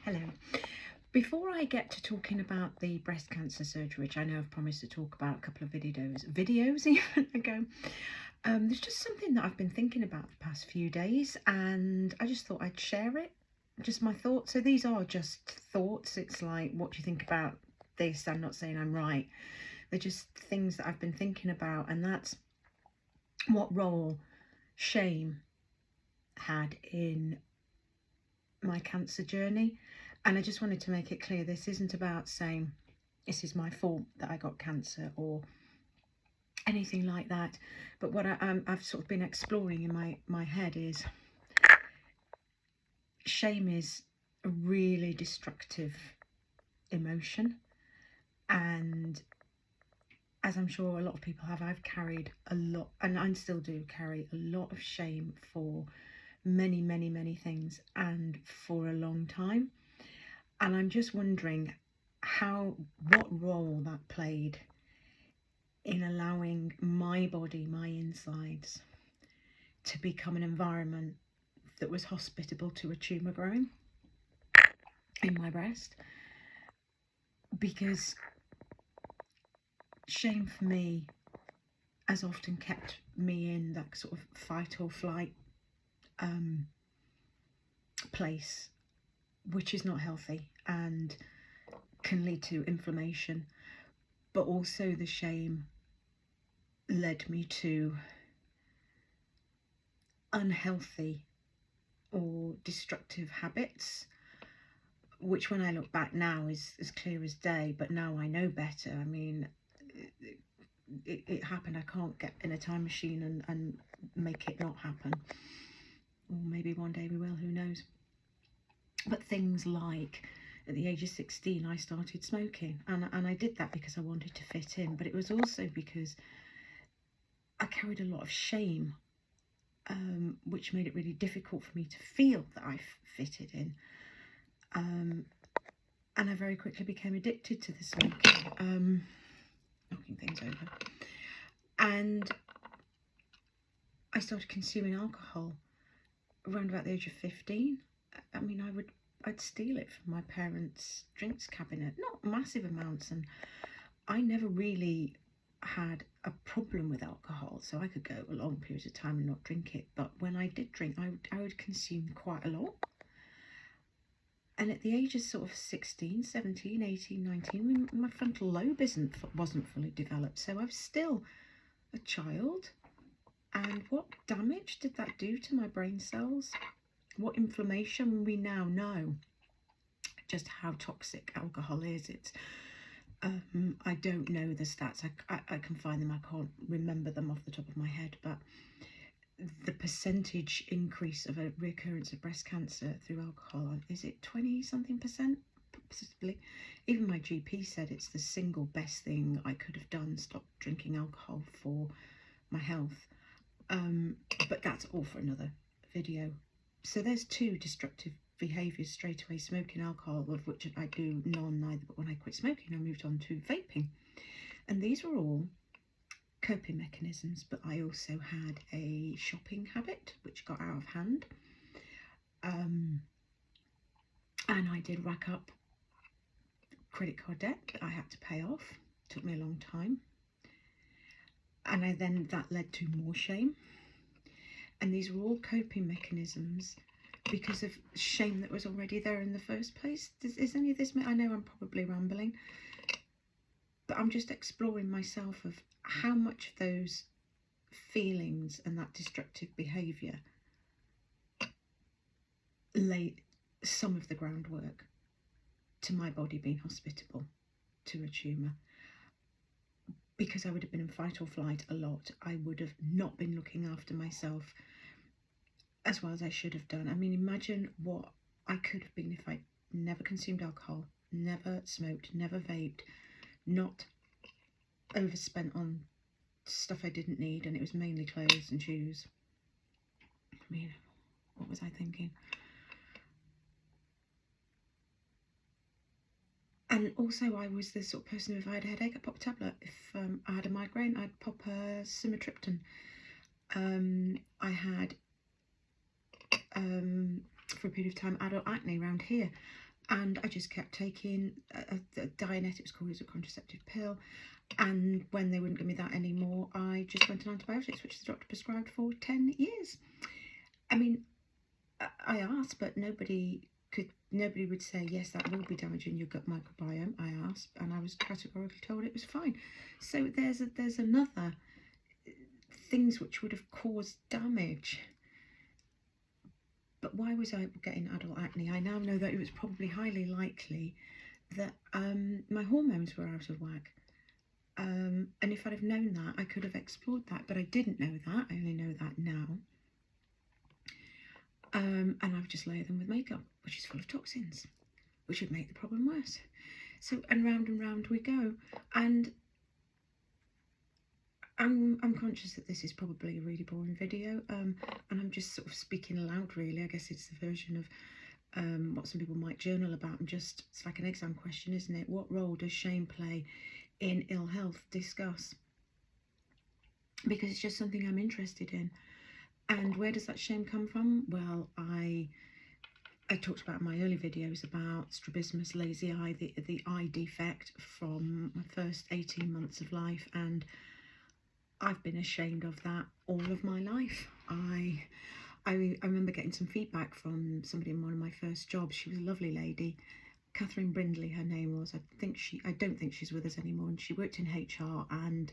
Hello. Before I get to talking about the breast cancer surgery, which I know I've promised to talk about a couple of videos even ago, there's just something that I've been thinking about the past few days, and I just thought I'd share it. Just my thoughts. So these are just thoughts. It's like, what do you think about this? I'm not saying I'm right. They're just things that I've been thinking about, and that's what role shame had in my cancer journey. And I just wanted to make it clear, this isn't about saying this is my fault that I got cancer or anything like that. But what I've sort of been exploring in my head is shame is a really destructive emotion. And as I'm sure a lot of people have, I've carried a lot, and I still do carry a lot of shame for many things and for a long time. And I'm just wondering what role that played in allowing my body, my insides, to become an environment that was hospitable to a tumour growing in my breast. Because shame for me has often kept me in that sort of fight or flight place, which is not healthy and can lead to inflammation. But also the shame led me to unhealthy or destructive habits, which when I look back now is as clear as day, but now I know better. I mean, it happened. I can't get in a time machine and make it not happen. Or maybe one day we will, who knows. But things like, at the age of 16, I started smoking, and I did that because I wanted to fit in, but it was also because I carried a lot of shame, which made it really difficult for me to feel that I fitted in. And I very quickly became addicted to the smoking, knocking things over. And I started consuming alcohol around about the age of 15. I mean, I'd steal it from my parents' drinks cabinet, not massive amounts, and I never really had a problem with alcohol, so I could go a long period of time and not drink it. But when I did drink, I would consume quite a lot. And at the age of sort of 16, 17, 18, 19, my frontal lobe wasn't fully developed, so I was still a child. And what damage did that do to my brain cells? What inflammation? We now know just how toxic alcohol is. It's I don't know the stats. I can find them. I can't remember them off the top of my head, but the percentage increase of a recurrence of breast cancer through alcohol, is it 20-something%? Possibly. Even my GP said it's the single best thing I could have done, stop drinking alcohol for my health. But that's all for another video. So there's two destructive behaviours straight away: smoking, alcohol, of which I do neither, but when I quit smoking I moved on to vaping. And these were all coping mechanisms, but I also had a shopping habit which got out of hand, and I did rack up credit card debt that I had to pay off. It took me a long time, and that led to more shame. And these were all coping mechanisms because of shame that was already there in the first place. Is any of this, I know I'm probably rambling, but I'm just exploring myself of how much of those feelings and that destructive behaviour laid some of the groundwork to my body being hospitable to a tumour. Because I would have been in fight or flight a lot, I would have not been looking after myself as well as I should have done. I mean, imagine what I could have been if I never consumed alcohol, never smoked, never vaped, not overspent on stuff I didn't need, and it was mainly clothes and shoes. I mean, what was I thinking? And also, I was the sort of person, if I had a headache, I'd pop a tablet. If I had a migraine, I'd pop a sumatriptan. I had for a period of time, adult acne around here. And I just kept taking a Dianet, it was called, as a contraceptive pill. And when they wouldn't give me that anymore, I just went on antibiotics, which the doctor prescribed for 10 years. I mean, I asked, but nobody would say, yes, that will be damaging your gut microbiome. I asked, and I was categorically told it was fine. So there's another things which would have caused damage. But why was I getting adult acne? I now know that it was probably highly likely that my hormones were out of whack. And if I'd have known that, I could have explored that, but I didn't know that. I only know that now. And I would just layer them with makeup, which is full of toxins, which would make the problem worse. So, and round we go. And I'm conscious that this is probably a really boring video, and I'm just sort of speaking aloud, really. I guess it's the version of what some people might journal about, and just, it's like an exam question, isn't it? What role does shame play in ill health? Discuss. Because it's just something I'm interested in. And where does that shame come from? Well, I talked about in my early videos about strabismus, lazy eye, the eye defect from my first 18 months of life, and I've been ashamed of that all of my life. I remember getting some feedback from somebody in one of my first jobs. She was a lovely lady, Catherine Brindley her name was. I don't think she's with us anymore, and she worked in HR, and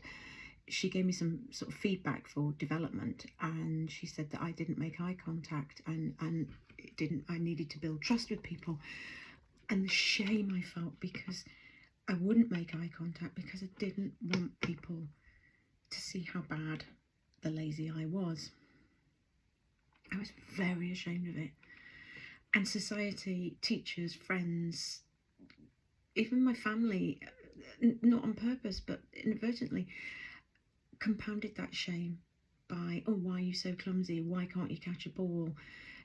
she gave me some sort of feedback for development, and she said that I didn't make eye contact, and I needed to build trust with people. And the shame I felt because I wouldn't make eye contact, because I didn't want people to see how bad the lazy eye was. I was very ashamed of it. And society, teachers, friends, even my family, not on purpose but inadvertently, compounded that shame by, oh, why are you so clumsy? Why can't you catch a ball?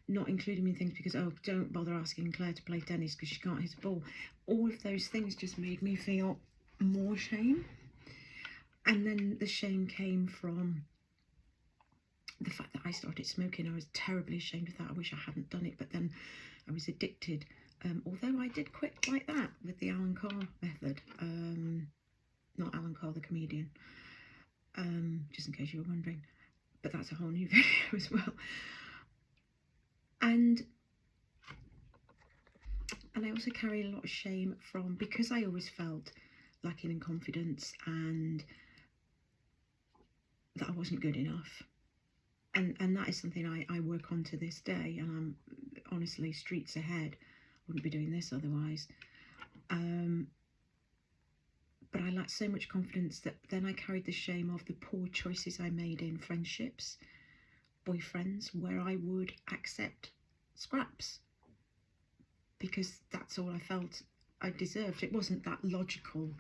Not including me in things because, oh, don't bother asking Claire to play tennis because she can't hit a ball. All of those things just made me feel more shame. And then the shame came from the fact that I started smoking. I was terribly ashamed of that. I wish I hadn't done it, but then I was addicted. Although I did quit like that with the Alan Carr method. Not Alan Carr, the comedian, just in case you were wondering. But that's a whole new video as well. And I also carry a lot of shame from, because I always felt lacking in confidence and that I wasn't good enough. And that is something I work on to this day, and I'm honestly streets ahead. I wouldn't be doing this otherwise. But I lacked so much confidence that then I carried the shame of the poor choices I made in friendships, boyfriends, where I would accept scraps because that's all I felt I deserved. It wasn't that logical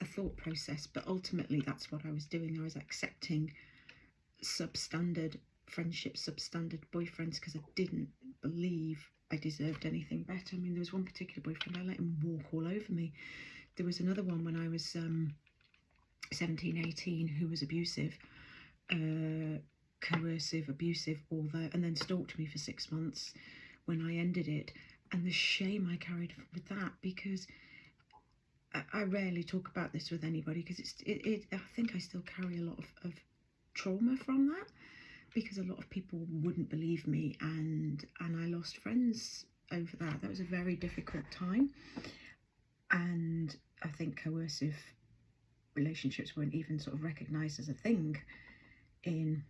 a thought process, but ultimately that's what I was doing. I was accepting substandard friendships, substandard boyfriends, because I didn't believe I deserved anything better. I mean, there was one particular boyfriend, I let him walk all over me. There was another one when I was 17, 18, who was abusive, coercive, abusive, and then stalked me for 6 months when I ended it. And the shame I carried with that, because I rarely talk about this with anybody, because I think I still carry a lot of trauma from that, because a lot of people wouldn't believe me, and I lost friends over that. That was a very difficult time. And I think coercive relationships weren't even sort of recognised as a thing in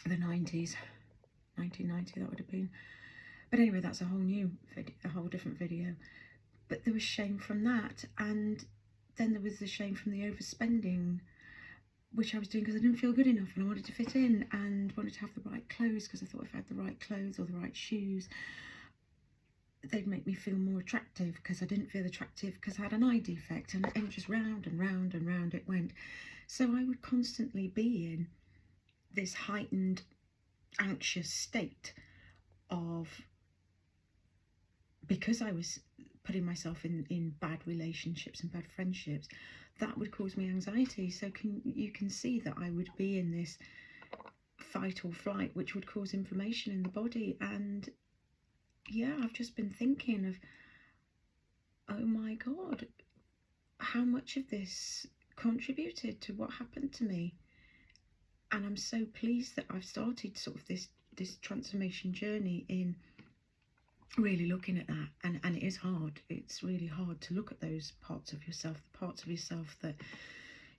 the 90s, 1990 that would have been. But anyway, that's a whole new video, a whole different video. But there was shame from that, and then there was the shame from the overspending, which I was doing because I didn't feel good enough, and I wanted to fit in and wanted to have the right clothes, because I thought if I had the right clothes or the right shoes, they'd make me feel more attractive, because I didn't feel attractive because I had an eye defect, and just round and round and round it went. So I would constantly be in this heightened, anxious state of, because I was putting myself in bad relationships and bad friendships, that would cause me anxiety. So you can see that I would be in this fight or flight, which would cause inflammation in the body, and yeah, I've just been thinking of, oh my God, how much of this contributed to what happened to me. And I'm so pleased that I've started sort of this transformation journey in really looking at that. And it is hard. It's really hard to look at those parts of yourself, the parts of yourself that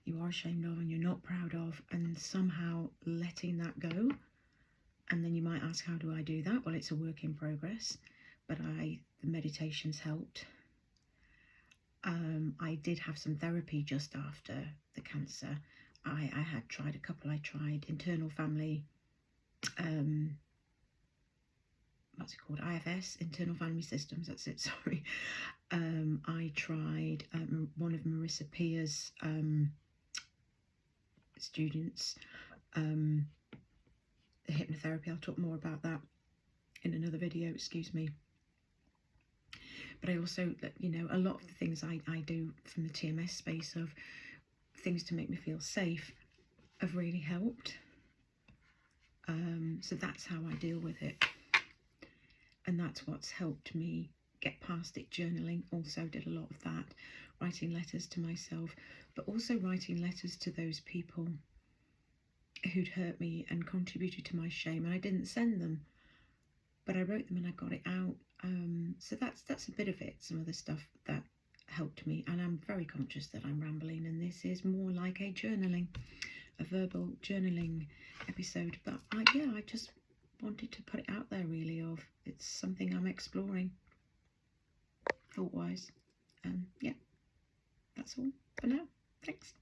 you are ashamed of and you're not proud of, and somehow letting that go. And then you might ask, how do I do that? Well, it's a work in progress, but the meditations helped. I did have some therapy just after the cancer. I had tried a couple. I tried internal family, what's it called? IFS, internal family systems. That's it. Sorry. I tried one of Marissa Peer's students, the hypnotherapy. I'll talk more about that in another video. Excuse me. But I also, you know, a lot of the things I do from the TMS space of things to make me feel safe have really helped. So that's how I deal with it. And that's what's helped me get past it. Journaling also did a lot of that. Writing letters to myself, but also writing letters to those people who'd hurt me and contributed to my shame. And I didn't send them, but I wrote them and I got it out. So that's a bit of it, some of the stuff that helped me. And I'm very conscious that I'm rambling, and this is more like a verbal journaling episode. But I just wanted to put it out there, really, of it's something I'm exploring thought-wise. Yeah, that's all for now. Thanks.